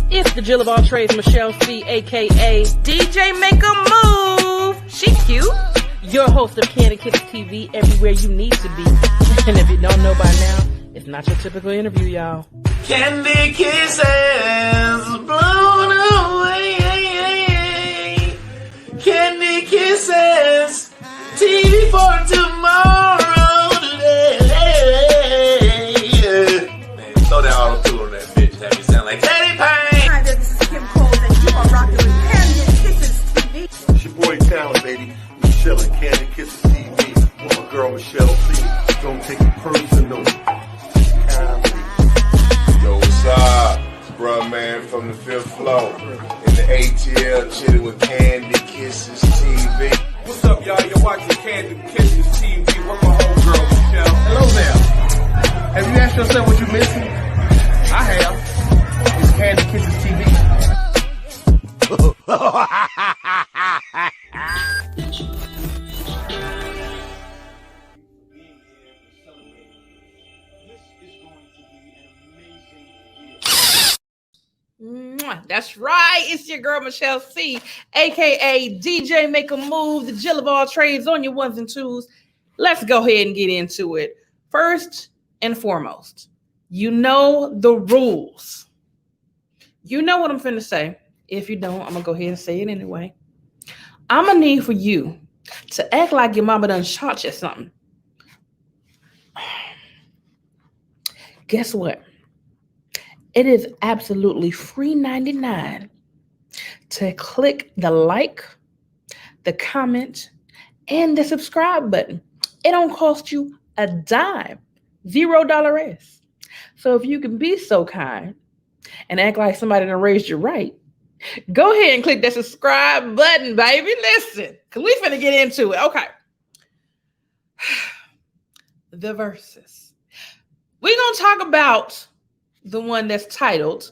It's the Jill of all trades, Michelle C, aka DJ Make a Move. She cute. Your host of Kandid TV, everywhere you need to be. And if you don't know by now, it's not your typical interview, y'all. Candy kisses blown away. Candy kisses. TV for tomorrow today. Man, throw that auto-tune on that bitch. Have me sound like Teddy Payne. Hi there, this is Kim Cole, and you are rocking with Kandid Kisses TV. It's your boy Talent, baby. Michelle and Kandid Kisses TV. With my girl Michelle C. Don't take it personal. Yo, what's up? It's bruh man from the fifth floor. In the ATL, chilling with Kandid Kisses TV. What's up, y'all? You're watching Kandid Kisses TV with my homegirl, Michelle. Hello there. Have you asked yourself what you're missing? I have. It's Kandid Kisses TV. That's right. It's your girl Michelle C, aka DJ Make a Move, the Jill of all trades on your ones and twos. Let's go ahead and get into it. First and foremost, you know the rules. You know what I'm finna say. If you don't, I'm gonna go ahead and say it anyway. I'm gonna need for you to act like your mama done shot you something. Guess what? It is absolutely free 99 to click the like, the comment, and the subscribe button. It don't cost you a dime, $0. So if you can be so kind and act like somebody done raised you right, go ahead and click that subscribe button, baby. Listen, because we finna get into it. Okay. The verses. We're going to talk about the one that's titled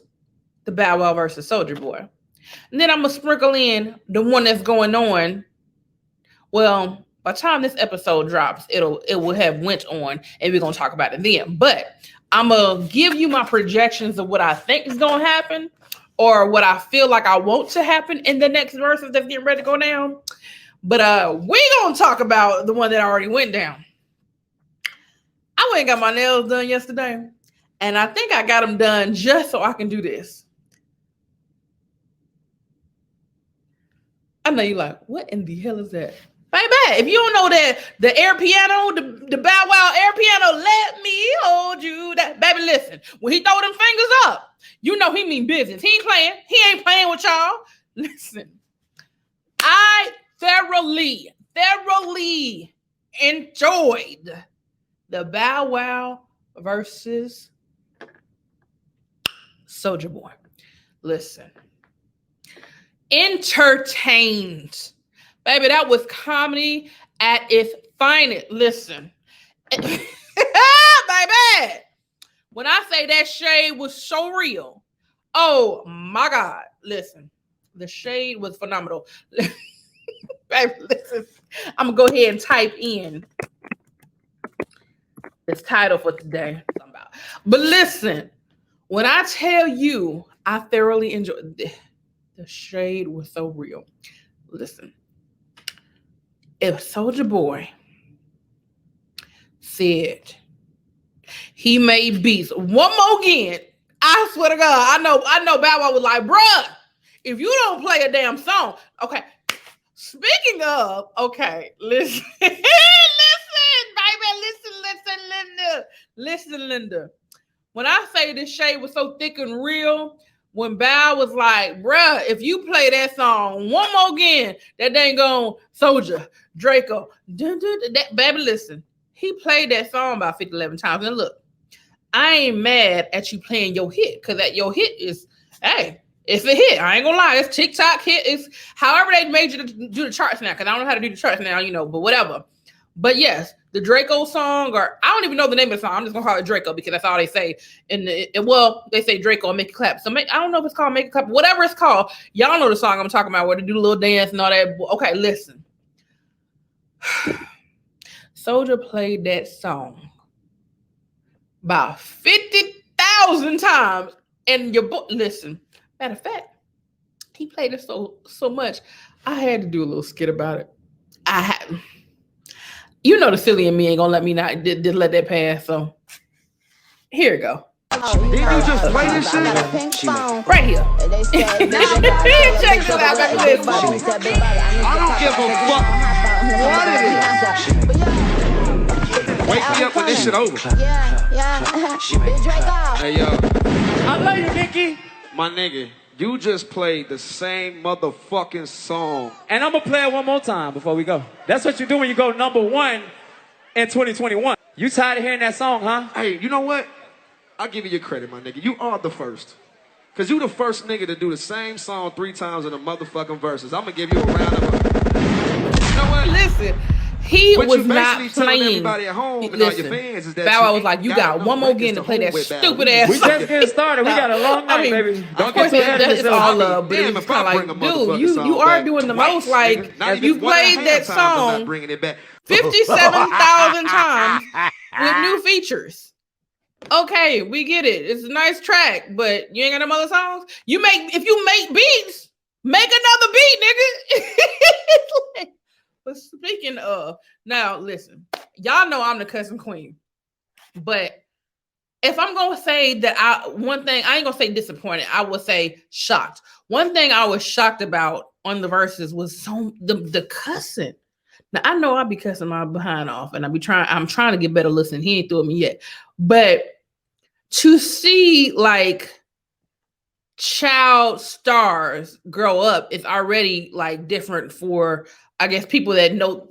The Bow Wow versus Soulja Boy. And then I'm going to sprinkle in the one that's going on. Well, by the time this episode drops, it will have went on, and we're going to talk about it then. But I'm going to give you my projections of what I think is going to happen or what I feel like I want to happen in the next verses that's getting ready to go down. But we're going to talk about the one that already went down. I went and got my nails done yesterday. And I think I got them done just so I can do this. I know you're like, what in the hell is that? Baby, if you don't know that the air piano, the Bow Wow air piano, let me hold you. That baby, listen, when he throw them fingers up, you know he mean business. He ain't playing. He ain't playing with y'all. Listen, I thoroughly enjoyed the Bow Wow versus Soulja Boy. Listen. Entertained. Baby, that was comedy at its finest. Listen. Baby. When I say that shade was so real. Oh my God. Listen. The shade was phenomenal. Baby, listen. I'm gonna go ahead and type in this title for today. But listen. When I tell you, I thoroughly enjoyed the shade was so real. Listen, if Soulja Boy said he made beats one more again, I swear to God, I know Bow Wow was like, bruh, if you don't play a damn song, okay. Speaking of, okay, listen, listen, baby, listen, Linda. When I say this shade was so thick and real, when Bow was like, bruh, if you play that song one more again, that dang gone Soulja, Draco, baby, listen. He played that song about 50, 11 times. And look, I ain't mad at you playing your hit, because that your hit is, hey, it's a hit. I ain't gonna lie. It's TikTok hit. It's however they made you to do the charts now, because I don't know how to do the charts now, but whatever. But yes, the Draco song, or I don't even know the name of the song. I'm just gonna call it Draco because that's all they say. They say Draco and make it clap. So I don't know if it's called Make It Clap, whatever it's called. Y'all know the song I'm talking about, where they do the little dance and all that. Okay, listen. Soulja played that song about 50,000 times, and your boy, listen, Matter of fact, he played it so much, I had to do a little skit about it. I had, you know, the silly in me ain't gonna let me not did let that pass. So here we go. Did you just play this shit? Right here. Check this out. Back to this. I don't give a fuck what it is. Wake me up when this shit over. Hey, yo. I love you, Nikki. My nigga, you just played the same motherfucking song. And I'm gonna play it one more time before we go. That's what you do when you go #1 in 2021. You tired of hearing that song, huh? Hey, you know what? I'll give you your credit, my nigga. You are the first. Cause you the first nigga to do the same song 3 times in the motherfucking verses. I'm gonna give you a round of applause. You know what? Listen, he What was you not basically telling playing. everybody at home and all your fans is that Bow Wow you was like, ain't "You got got no one more records game to play that hold with, Bow. stupid ass." We just getting started. We got a long night, baby. Of Don't course, get too ahead of it's yourself. all love, but Damn, it was if I kind bring a of like, motherfucking dude, song you are back doing the twice, most. Like, nigga. Not you even one and a played half that times I'm song not bringing it back. 57,000 times with new features. Okay, we get it. It's a nice track, but you ain't got no other songs. If you make beats, make another beat, nigga. But speaking of, now listen, y'all know I'm the cussing queen, but if I'm gonna say that one thing, I ain't gonna say disappointed. I would say shocked. One thing I was shocked about on the verses was the cussing. Now I know I'll be cussing my behind off, and I'm trying to get better listening. He ain't through me yet, but to see like child stars grow up is already like different for, I guess, people that know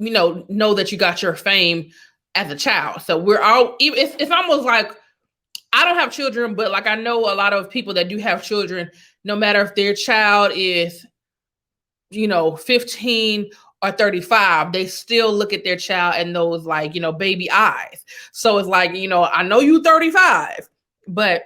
that you got your fame as a child. So we're all, it's almost like, I don't have children, but like I know a lot of people that do have children, no matter if their child is 15 or 35, they still look at their child and those like baby eyes. So it's like, I know you 35, but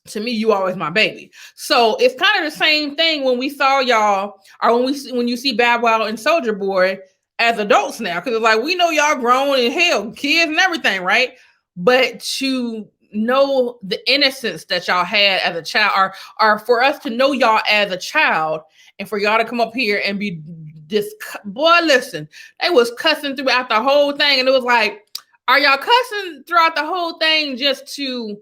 to me, you always my baby. So it's kind of the same thing when we saw y'all, or when you see Bow Wow and Soulja Boy as adults now, because it's like we know y'all grown and hell, kids and everything, right? But to know the innocence that y'all had as a child, or for us to know y'all as a child, and for y'all to come up here and be this boy, listen, they was cussing throughout the whole thing, and it was like, are y'all cussing throughout the whole thing just to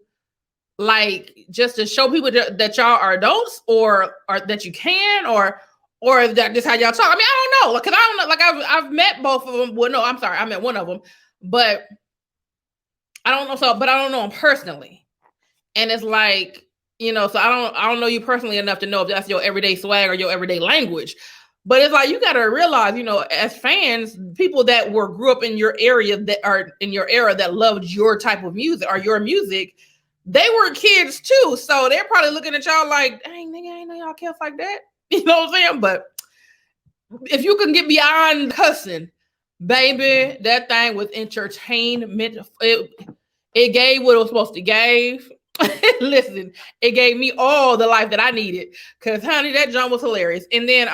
show people that y'all are adults, or that you can, or that just how y'all talk? I mean, I don't know, because I don't know. Like I've met both of them. Well, no, I'm sorry, I met one of them, but I don't know. But I don't know them personally, and it's like so I don't know you personally enough to know if that's your everyday swag or your everyday language. But it's like you got to realize, as fans, people that grew up in your area, that are in your era, that loved your type of music or your music, they were kids too. So they're probably looking at y'all like, dang, nigga, I ain't know y'all kids like that. You know what I'm saying? But if you can get beyond cussing, baby, that thing was entertainment. It gave what it was supposed to give. Listen, it gave me all the life that I needed. Cause honey, that jump was hilarious. And then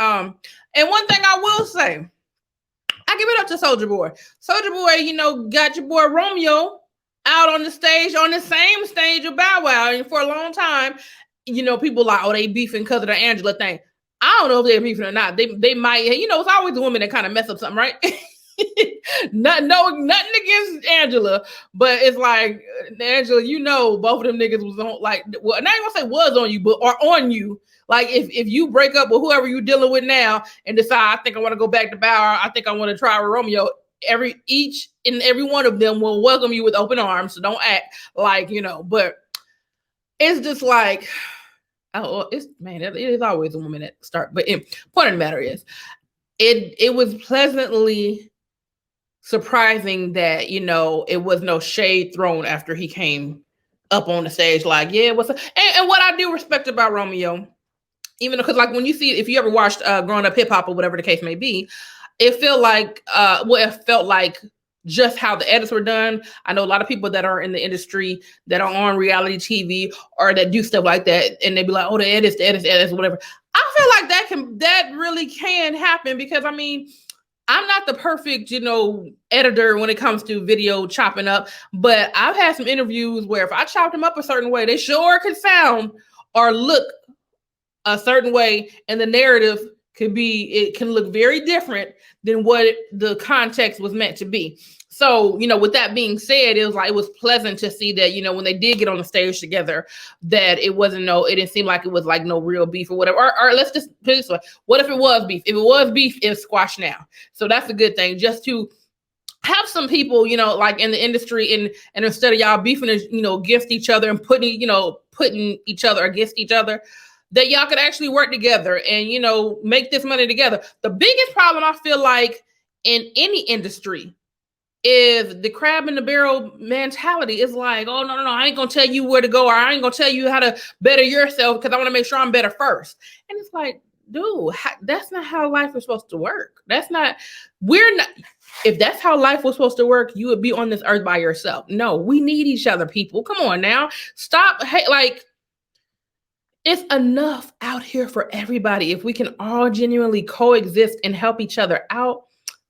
and one thing I will say, I give it up to Soulja Boy. Soulja Boy, got your boy Romeo out on the stage, on the same stage of Bow Wow. And for a long time, people like, oh, they beefing because of the Angela thing. I don't know if they're beefing or not. They might, it's always the women that kind of mess up something, right? Nothing against Angela, but it's like, Angela, both of them niggas was on, like, well, not even gonna say was on you, but are on you. Like if you break up with whoever you're dealing with now and decide, I think I want to go back to Bow Wow, I think I want to try with Romeo, each and every one of them will welcome you with open arms. So don't act like, but it's just like, it is always a woman that start. But point of the matter is, it was pleasantly surprising that, it was no shade thrown after he came up on the stage. Like, yeah, what's up? And what I do respect about Romeo, even because like when you see, if you ever watched Growing Up Hip Hop or whatever the case may be, it felt like just how the edits were done. I know a lot of people that are in the industry that are on reality TV or that do stuff like that, and they be like, oh, the edits, whatever. I feel like that really can happen, because I mean, I'm not the perfect, editor when it comes to video chopping up, but I've had some interviews where if I chopped them up a certain way, they sure could sound or look a certain way, and the narrative it can look very different than what the context was meant to be. So, with that being said, it was pleasant to see that, when they did get on the stage together, that it didn't seem like it was like no real beef or whatever. Or let's just put it this way. What if it was beef? If it was beef, it's squashed now. So that's a good thing. Just to have some people, like in the industry, and instead of y'all beefing, against each other and putting each other against each other, that y'all could actually work together and, make this money together. The biggest problem I feel like in any industry is the crab in the barrel mentality. Is like, oh, no, I ain't gonna tell you where to go, or I ain't gonna tell you how to better yourself because I want to make sure I'm better first. And it's like, dude, that's not how life is supposed to work. If that's how life was supposed to work, you would be on this earth by yourself. No, we need each other, people. Come on now. Stop. Hey, it's enough out here for everybody. If we can all genuinely coexist and help each other out,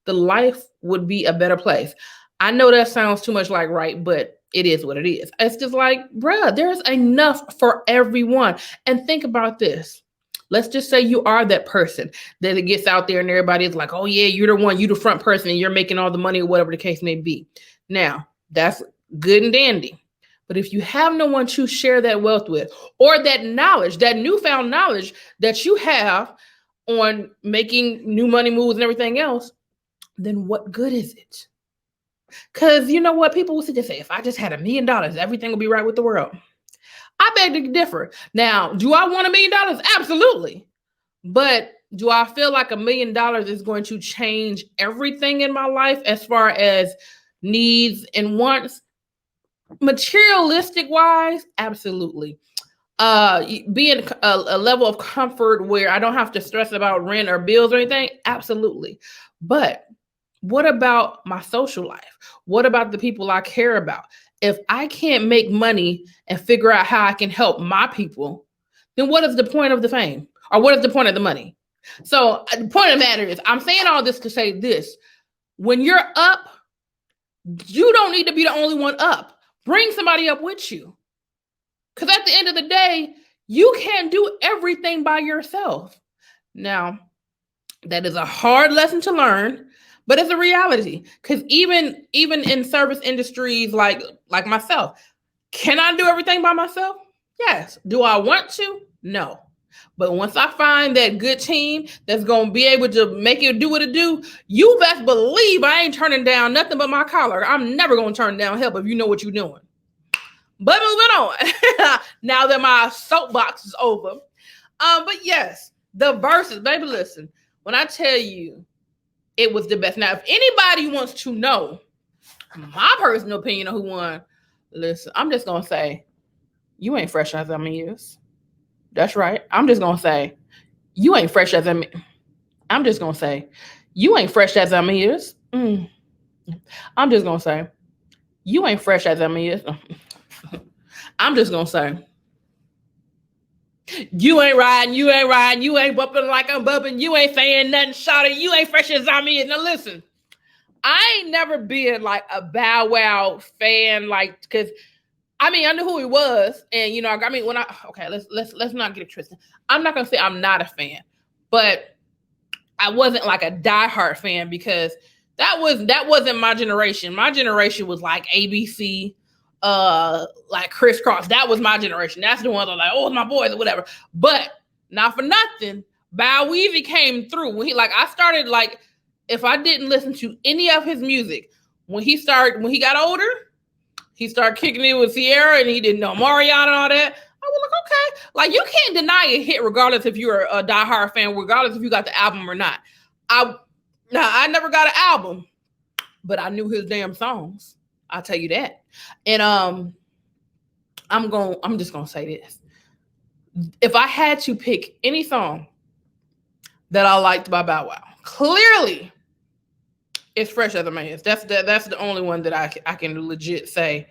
the life would be a better place. I know that sounds too much like right, but it is what it is. It's just like, bruh, there's enough for everyone. And think about this. Let's just say you are that person that it gets out there and everybody's like, oh yeah, you're the one, you the front person and you're making all the money or whatever the case may be. Now, that's good and dandy. But if you have no one to share that wealth with, or that knowledge, that newfound knowledge that you have on making new money moves and everything else, then what good is it? Because you know what? People will sit there and say, if I just had $1 million, everything will be right with the world. I beg to differ. Now, do I want $1 million? Absolutely. But do I feel like $1 million is going to change everything in my life as far as needs and wants? Materialistic wise, absolutely. Being a level of comfort where I don't have to stress about rent or bills or anything, absolutely. But what about my social life? What about the people I care about? If I can't make money and figure out how I can help my people, then what is the point of the fame? Or what is the point of the money? So the point of the matter is, I'm saying all this to say this. When you're up, you don't need to be the only one up. Bring somebody up with you. Because at the end of the day, you can't do everything by yourself. Now, that is a hard lesson to learn, but it's a reality. Because even in service industries like myself, can I do everything by myself? Yes. Do I want to? No. But once I find that good team that's going to be able to make it do what it do, you best believe I ain't turning down nothing but my collar. I'm never going to turn down help if you know what you're doing. But moving on, now that my soapbox is over. But yes, the verses, baby, listen, when I tell you it was the best. Now, if anybody wants to know my personal opinion of who won, listen, I'm just going to say, you ain't fresh as I'm years. That's right. I'm just going to say, you ain't fresh as I'm. I'm just going to say, you ain't fresh as I'm years. I'm just going to say, you ain't fresh as I'm years. I'm just going to say, you ain't riding, you ain't bumping like I'm bumping, you ain't saying nothing, shawty, you ain't fresh as I'm is. Now listen, I ain't never been like a Bow Wow fan, like, because I mean, I knew who he was, and let's not get it twisted. I'm not gonna say I'm not a fan, but I wasn't like a diehard fan because that wasn't my generation. My generation was like ABC, like Crisscross. That was my generation. That's the ones that are like, oh, my boys or whatever. But not for nothing, Bow Weezy came through when I started, like, if I didn't listen to any of his music when he got older. He started kicking it with Sierra, and he didn't know Mariana and all that. I was like, okay. Like, you can't deny a hit regardless if you're a diehard fan, regardless if you got the album or not. I never got an album, but I knew his damn songs. I'll tell you that. And I'm just gonna say this. If I had to pick any song that I liked by Bow Wow, clearly it's Fresh as a Man. That's the only one that I can legit say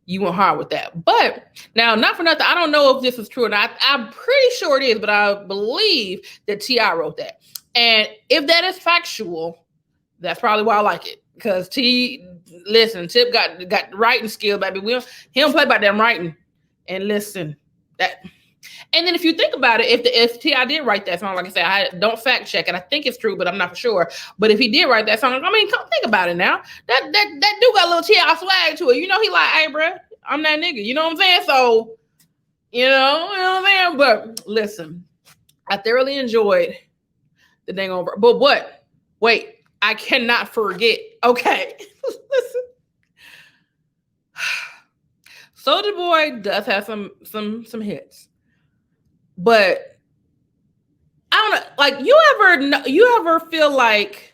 you went hard with that. But now, not for nothing, I don't know if this is true or not. I'm pretty sure it is, but I believe that T.I. wrote that. And if that is factual, that's probably why I like it. Because Tip got writing skill, baby. He don't play about them writing. And listen, And then if you think about it, if T.I. did write that song, like I said, I don't fact check it. I think it's true, but I'm not for sure. But if he did write that song, I mean, come think about it now. That dude got a little T.I. swag to it. You know, he like, hey, bro, I'm that nigga. You know what I'm saying? So, you know what I'm saying? But listen, I thoroughly enjoyed the dang over. But what? Wait, I cannot forget. Okay, listen. Soulja Boy does have some hits, but I don't know. Like, you ever feel like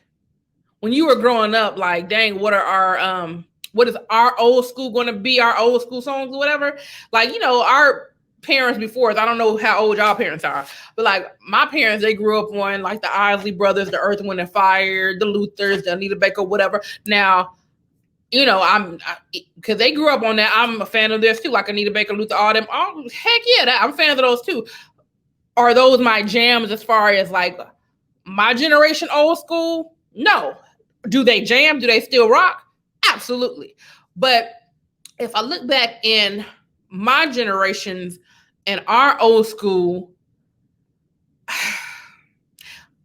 when you were growing up, like, dang, what is our old school going to be? Our old school songs or whatever. Like, you know, our parents before us. I don't know how old y'all parents are, but like my parents, they grew up on like the Isley Brothers, the Earth, Wind and Fire, the Luthers, the Anita Baker, whatever. Now, you know, because they grew up on that. I'm a fan of theirs too, like Anita Baker, Luther, all them. Oh, heck yeah, I'm fans of those too. Are those my jams as far as like my generation old school? No. Do they jam? Do they still rock? Absolutely. But if I look back in my generations and our old school,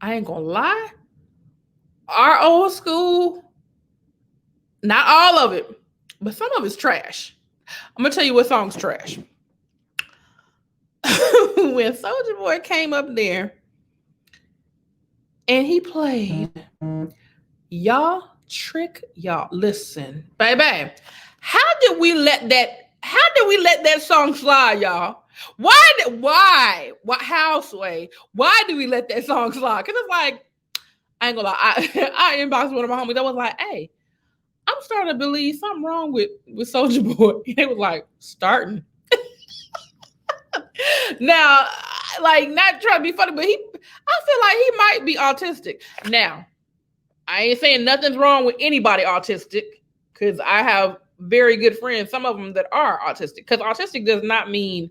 I ain't gonna lie, our old school, not all of it, but some of it's trash. I'm gonna tell you what song's trash. When Soulja Boy came up there and he played Y'all Trick Y'all. Listen, baby, how did we let that song slide, y'all? Why, Houseway? Why do we let that song slide? Because it's like, I ain't gonna lie, I inboxed one of my homies. I was like, hey, I'm starting to believe something wrong with Soulja Boy. They was like, starting. Now, like, not trying to be funny, but I feel like he might be autistic. Now, I ain't saying nothing's wrong with anybody autistic, because I have very good friends, some of them that are autistic, because autistic does not mean,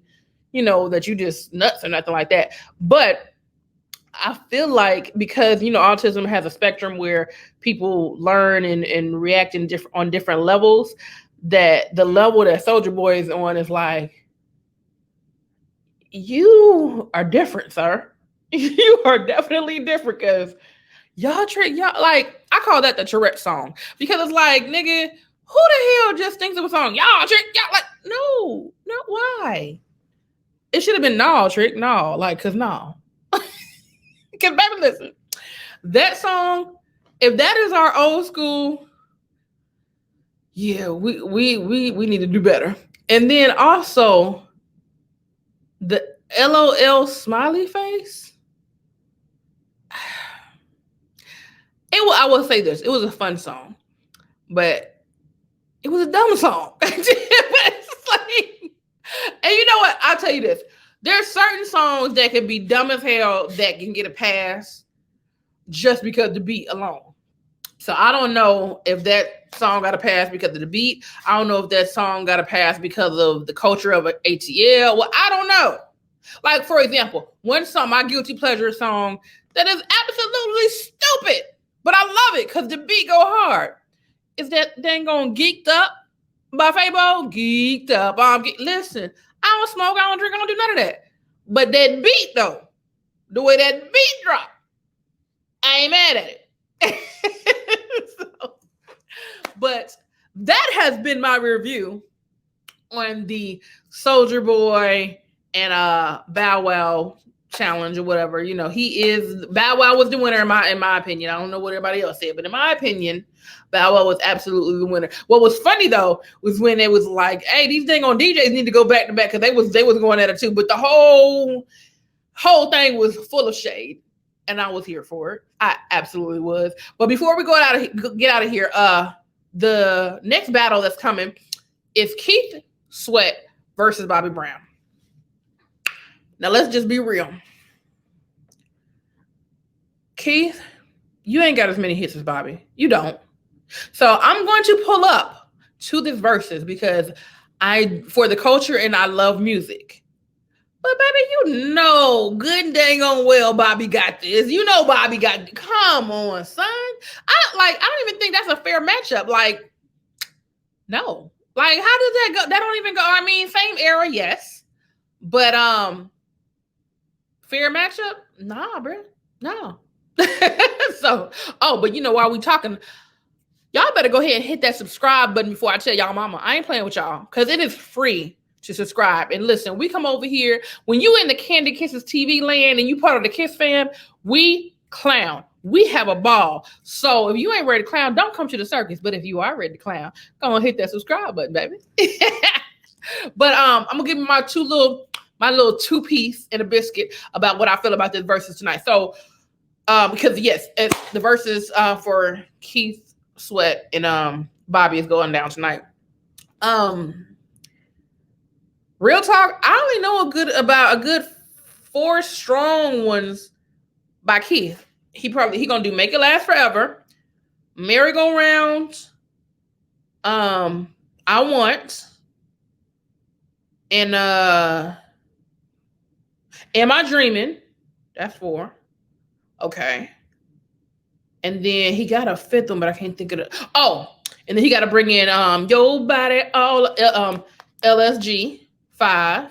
you know, that you just nuts or nothing like that. But I feel like because, you know, autism has a spectrum where people learn and react on different levels, that the level that Soulja Boy is on is like, you are different, sir. You are definitely different, because y'all trick y'all. Like, I call that the Tourette song, because it's like, nigga, who the hell just thinks of a song? Y'all trick y'all. Like, no, why? It should have been no trick, no, like, cause no. Cause baby, listen, that song, if that is our old school, yeah, we need to do better. And then also the LOL smiley face. I will say this, it was a fun song, but it was a dumb song. It's like, and you know what? I'll tell you this. There's certain songs that can be dumb as hell that can get a pass just because the beat alone. So I don't know if that song got a pass because of the beat. I don't know if that song got a pass because of the culture of ATL. Well, I don't know. Like, for example, one song, my guilty pleasure song, that is absolutely stupid, but I love it because the beat go hard. Is that dang on Geeked Up by Fabo? Geeked Up. Listen, I don't smoke, I don't drink, I don't do none of that. But that beat, though, the way that beat drop, I ain't mad at it. But that has been my review on the Soulja Boy and Bow Wow challenge or whatever. You know, Bow Wow was the winner in my opinion. I don't know what everybody else said, but in my opinion, Bow Wow was absolutely the winner. What was funny though was when it was like, hey, these dang on DJs need to go back to back, because they was going at it too. But the whole thing was full of shade, and I was here for it. I absolutely was. But before we get out of here, the next battle that's coming is Keith Sweat versus Bobby Brown. Now let's just be real. Keith, you ain't got as many hits as Bobby. You don't. So I'm going to pull up to this verses because for the culture and I love music. But baby, you know good and dang on well Bobby got this. You know Bobby got, come on, son. I don't even think that's a fair matchup. Like, no. Like, how does that go? That don't even go. I mean, same era, yes. But Fair matchup? Nah, bro. No. So, but you know, while we talking, y'all better go ahead and hit that subscribe button before I tell y'all mama. I ain't playing with y'all because it is free to subscribe. And listen, we come over here. When you in the Kandid Kisses TV land and you part of the Kiss fam, we clown. We have a ball. So if you ain't ready to clown, don't come to the circus. But if you are ready to clown, go on hit that subscribe button, baby. But I'm gonna give you my little two-piece and a biscuit about what I feel about this verses tonight. So because yes, the verses for Keith Sweat and Bobby is going down tonight. Real talk, I only know about a good 4 strong ones by Keith. He gonna do Make It Last Forever, Merry Go Round, I Want, and Am I Dreaming? That's 4. Okay. And then he got a 5th one, but I can't think of it. Oh, and then he got to bring in Your Body All LSG 5.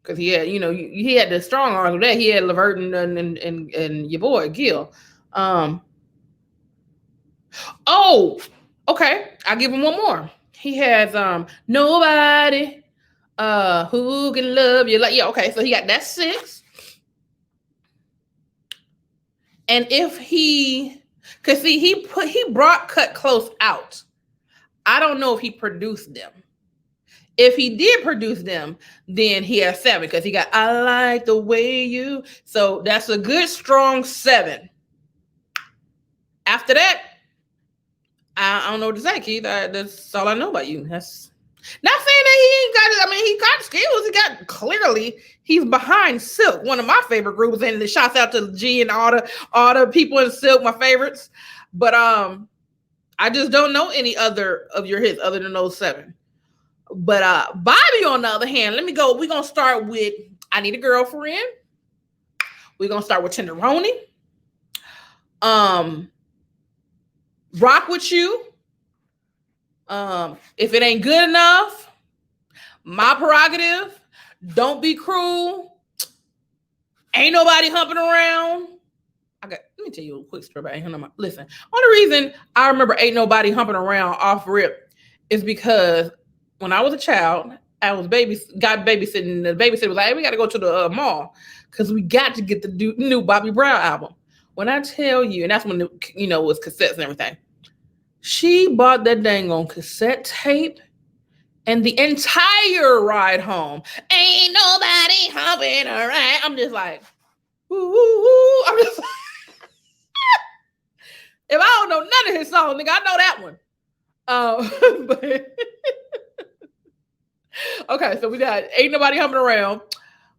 Because he had, he had the strong arms with that. He had Levert and your boy Gil. Okay. I'll give him one more. He has Nobody Who Can Love You. Like, yeah, okay. So he got that 6. And if because see, he brought Cut Close out. I don't know if he produced them. If he did produce them, then he has 7 because he got I Like the Way You. So that's a good strong 7. After that, I don't know what to say, Keith. That's all I know about you. That's not saying that he ain't got it. I mean, he got skills. He's behind Silk, one of my favorite groups. And the shouts out to G and all the people in Silk, my favorites. But I just don't know any other of your hits other than those 7. But Bobby, on the other hand, let me go. We're gonna start with I Need a Girlfriend. We're gonna start with Tenderoni. Rock With You. If It Ain't Good Enough, My Prerogative, Don't Be Cruel, Ain't Nobody Humping Around. Let me tell you a quick story about Ain't Nobody. Listen, only reason I remember Ain't Nobody Humping Around off rip is because when I was a child, I was babysitting. The babysitter was like, hey, we got to go to the mall because we got to get the new Bobby Brown album. When I tell you, and that's when it was cassettes and everything. She bought that dang on cassette tape and the entire ride home. Ain't nobody humping around. I'm just like, ooh. I'm just like, if I don't know none of his songs, nigga, I know that one. But okay, so we got Ain't Nobody Humping Around.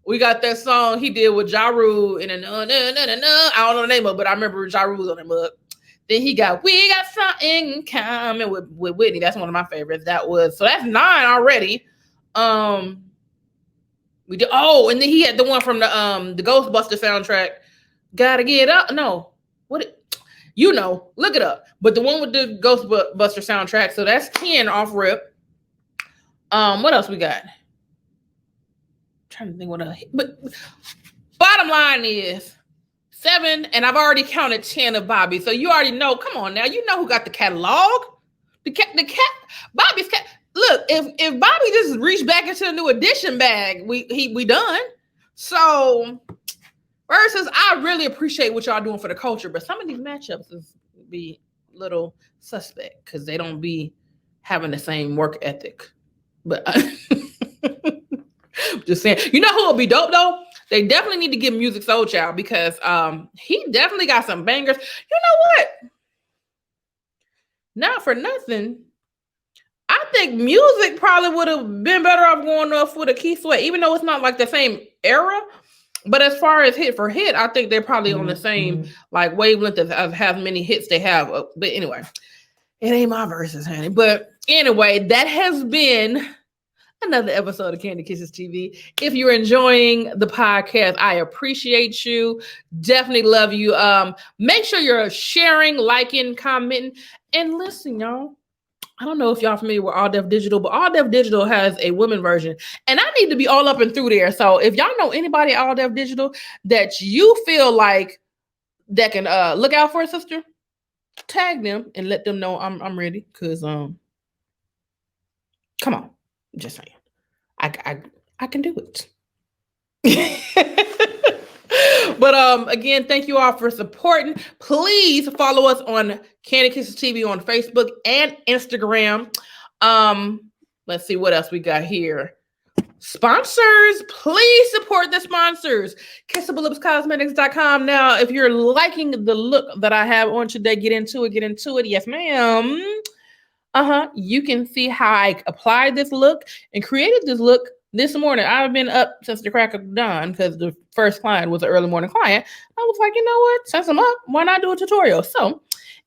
We got that song he did with Ja Rule and I don't know the name of it, but I remember Ja Rule's on that mug. Then he got We Got Something in Common with Whitney. That's one of my favorites. So that's 9 already. We did and then he had the one from the Ghostbuster soundtrack. Gotta Get Up. No. Look it up. But the one with the Ghostbuster soundtrack. So that's 10 off rip. What else we got? I'm trying to think what else. But bottom line is 7, and I've already counted 10 of Bobby. So you already know. Come on now, you know who got the catalog. Bobby's cat. Look, if Bobby just reached back into the new edition bag, we done. So versus, I really appreciate what y'all doing for the culture, but some of these matchups be a little suspect because they don't be having the same work ethic. But just saying, you know who will be dope though? They definitely need to give Music Soul Child because he definitely got some bangers. You know what? Not for nothing, I think Music probably would have been better off going off with a Keith Sweat, even though it's not like the same era. But as far as hit for hit, I think they're probably on the same like wavelength of how many hits they have. But anyway, it ain't my verses, honey. But anyway, that has been another episode of Kandid Kisses TV. If you're enjoying the podcast, I appreciate you. Definitely love you. Make sure you're sharing, liking, commenting, and listen, y'all. I don't know if y'all familiar with All Def Digital, but All Def Digital has a women version, and I need to be all up and through there. So if y'all know anybody at All Def Digital that you feel like that can look out for a sister, tag them and let them know I'm ready. Cause come on, just saying, I can do it. But again, thank you all for supporting. Please follow us on Kandid Kisses TV on Facebook and Instagram. Let's see what else we got here. Sponsors, please support the sponsors. KissableLipsCosmetics.com. Now, if you're liking the look that I have on today, get into it. Yes, ma'am. You can see how I applied this look and created this look this morning. I've been up since the crack of dawn because the first client was an early morning client. I was like, you know what? Since I'm up, why not do a tutorial? So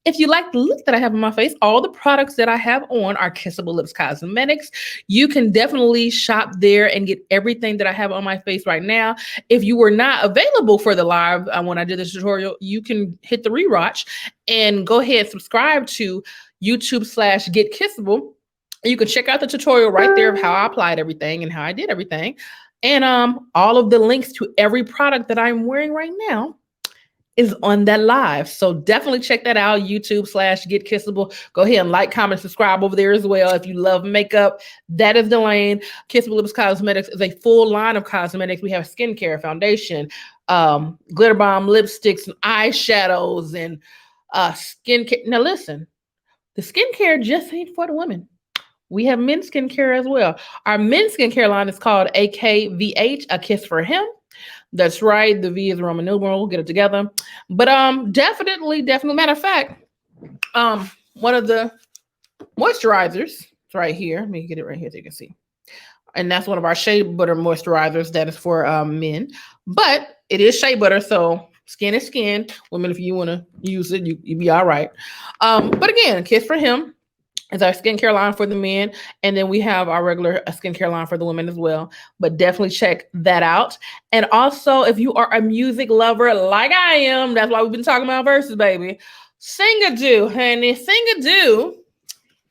if you like the look that I have on my face, all the products that I have on are Kissable Lips Cosmetics. You can definitely shop there and get everything that I have on my face right now. If you were not available for the live when I did this tutorial, you can hit the rewatch and go ahead and subscribe to YouTube/Get Kissable. You can check out the tutorial right there of how I applied everything and how I did everything. And all of the links to every product that I'm wearing right now is on that live. So definitely check that out, YouTube/Get Kissable. Go ahead and like, comment, subscribe over there as well. If you love makeup, that is the lane. Kissable Lips Cosmetics is a full line of cosmetics. We have skincare, foundation, glitter bomb, lipsticks, and eyeshadows, and skincare. Now listen, the skincare just ain't for the women. We have men's skincare as well. Our men's skincare line is called AKVH, A Kiss for Him. That's right. The V is Roman numeral. We'll get it together. But definitely. Matter of fact, one of the moisturizers is right here. Let me get it right here so you can see. And that's one of our shea butter moisturizers that is for men. But it is shea butter, so skin is skin. Women, if you want to use it, you be all right. But again, A Kiss for Him is our skincare line for the men. And then we have our regular skincare line for the women as well. But definitely check that out. And also, if you are a music lover like I am, that's why we've been talking about verses, baby. Sing-a-do, honey. Sing-a-do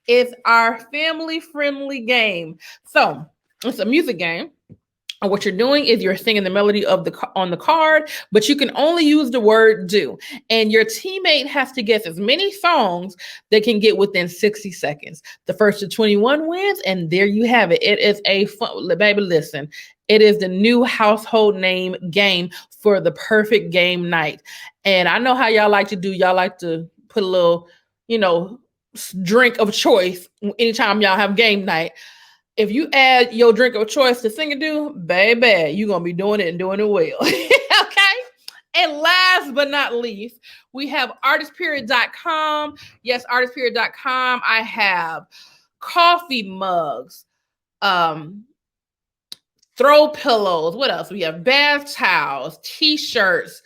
is our family-friendly game. So it's a music game. And what you're doing is you're singing the melody of on the card, but you can only use the word do. And your teammate has to guess as many songs they can get within 60 seconds. The first to 21 wins, and there you have it. It is a fun, baby, listen. It is the new household name game for the perfect game night. And I know how y'all like to do. Y'all like to put a little, drink of choice anytime y'all have game night. If you add your drink of choice to Sing-a-do, baby, you're going to be doing it and doing it well. Okay? And last but not least, we have artistperiod.com. Yes, artistperiod.com. I have coffee mugs, throw pillows. What else? We have bath towels, t-shirts,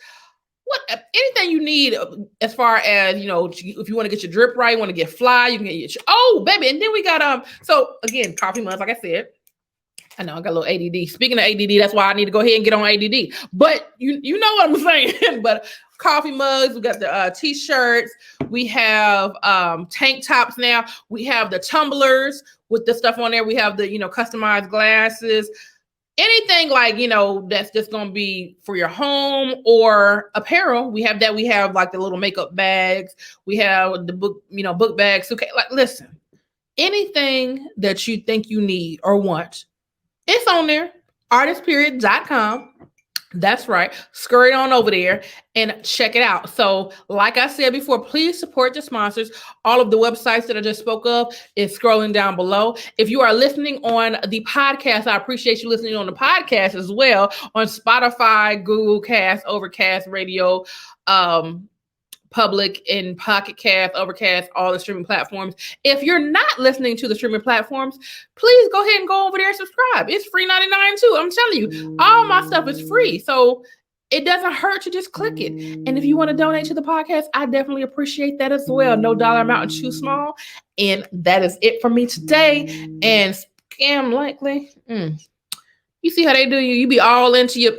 anything you need as far as, if you want to get your drip right, you want to get fly, you can get your, baby. And then we got, so again, coffee mugs, like I said. I know I got a little ADD. Speaking of ADD, that's why I need to go ahead and get on ADD. But you know what I'm saying. But coffee mugs, we got the t-shirts, we have tank tops now, we have the tumblers with the stuff on there, we have the, customized glasses. Anything like, that's just going to be for your home or apparel. We have that. We have like the little makeup bags. We have the book, book bags. Okay. Like, listen, anything that you think you need or want, it's on there. Artistperiod.com. That's right. Scurry on over there and check it out. So like I said before, please support the sponsors. All of the websites that I just spoke of is scrolling down below. If you are listening on the podcast, I appreciate you listening on the podcast as well on Spotify, Google Cast, Overcast, Radio, Public, and Pocket Cast, Overcast, all the streaming platforms. If you're not listening to the streaming platforms, please go ahead and go over there and subscribe. It's free 99 too. I'm telling you, all my stuff is free. So it doesn't hurt to just click it. And if you want to donate to the podcast, I definitely appreciate that as well. No dollar amount is too small. And that is it for me today. And scam likely. You see how they do you? You be all into your...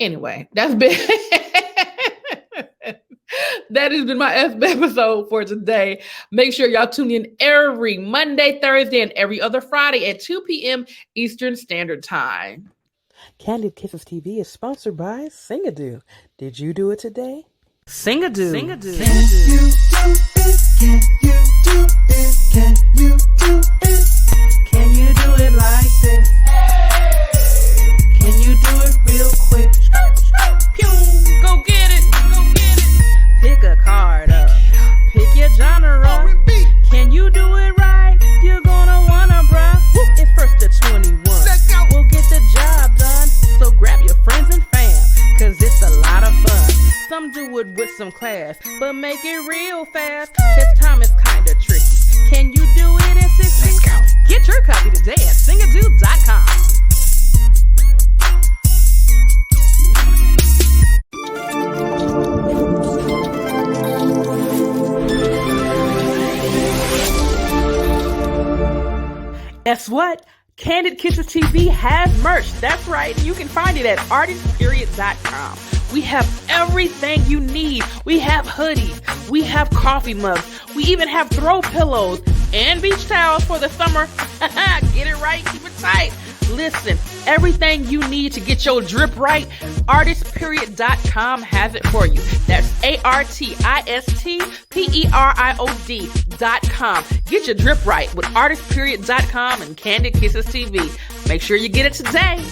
Anyway, that's been... That has been my episode for today. Make sure y'all tune in every Monday, Thursday, and every other Friday at 2 p.m. Eastern Standard Time. Kandid Kisses TV is sponsored by Singadoo. Did you do it today? Singadoo. Can you do it? Can you do it? Can you do it? Can you do it like this? Can you do it real quick? Go get it. Go get it. Pick a card up. Pick your genre. Can you do it right? You're gonna wanna, bruh. It's first to 21. We'll get the job done. So grab your friends and fam, cause it's a lot of fun. Some do it with some class, but make it real fast. This time is kinda tricky. Can you do it in 60? Let's go. Get your copy today at singadoo.com. Guess what? Kandid Kisses TV has merch. That's right. You can find it at artistperiod.com. We have everything you need. We have hoodies. We have coffee mugs. We even have throw pillows and beach towels for the summer. Get it right. Keep it tight. Listen, everything you need to get your drip right, artistperiod.com has it for you. That's artistperiod.com. Get your drip right with artistperiod.com and Kandid Kisses TV. Make sure you get it today.